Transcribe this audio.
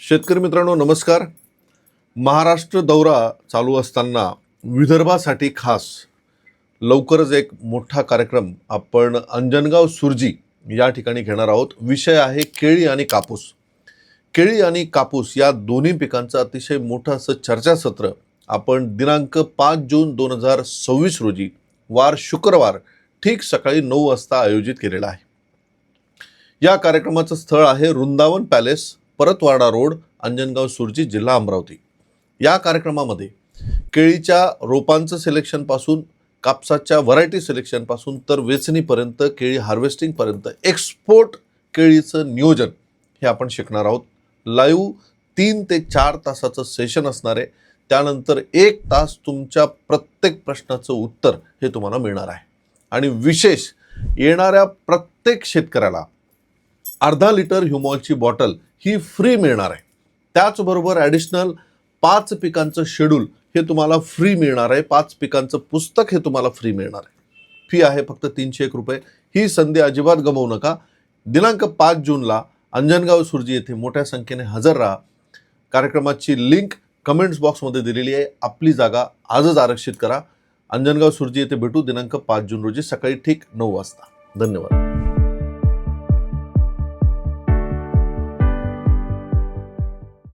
शेतकरी मित्रांनो नमस्कार. महाराष्ट्र दौरा चालू असताना विदर्भासाठी खास लवकरच एक मोठा कार्यक्रम आपण अंजनगाव सुरजी या ठिकाणी घेणार आहोत. विषय आहे केळी आणि कापूस. केळी आणि कापूस या दोन्ही पिकांचं अतिशय मोठं असं चर्चासत्र आपण दिनांक 5 जून 2026 रोजी वार शुक्रवार ठीक सकाळी 9 वाजता आयोजित केलेला आहे. या कार्यक्रमाचं स्थळ आहे वृंदावन पॅलेस, परतवाडा रोड, अंजनगाव सुरजी, जिल्हा अमरावती. या कार्यक्रमामध्ये केळीच्या रोपांचं सिलेक्शन पासून, कापसाच्या व्हरायटी सिलेक्शन पासून तर वेचणीपर्यंत, केळी हार्वेस्टिंगपर्यंत एक्सपोर्ट केळीचं नियोजन हे आपण शिकणार आहोत. लाईव्ह 3 ते 4 तासाचं सेशन असणार आहे. त्यानंतर 1 तास तुमच्या प्रत्येक प्रश्नाचं उत्तर हे तुम्हाला मिळणार आहे. आणि विशेष, येणाऱ्या प्रत्येक शेतकऱ्याला अर्धा लिटर ह्युमॉलची बॉटल ही फ्री मिळणार आहे. त्याचबरोबर ॲडिशनल 5 पिकांचं शेड्यूल हे तुम्हाला फ्री मिळणार आहे. 5 पिकांचं पुस्तक हे तुम्हाला फ्री मिळणार आहे. फी आहे फक्त 301 रुपये. ही संधी अजिबात गमावू नका. दिनांक 5 जूनला अंजनगाव सुरजी येथे मोठ्या संख्येने हजर राहा. कार्यक्रमाची लिंक कमेंट्स बॉक्समध्ये दिलेली आहे. आपली जागा आजच आरक्षित करा. अंजनगाव सुरजी येथे भेटू दिनांक 5 जून रोजी सकाळी ठीक 9 वाजता. धन्यवाद.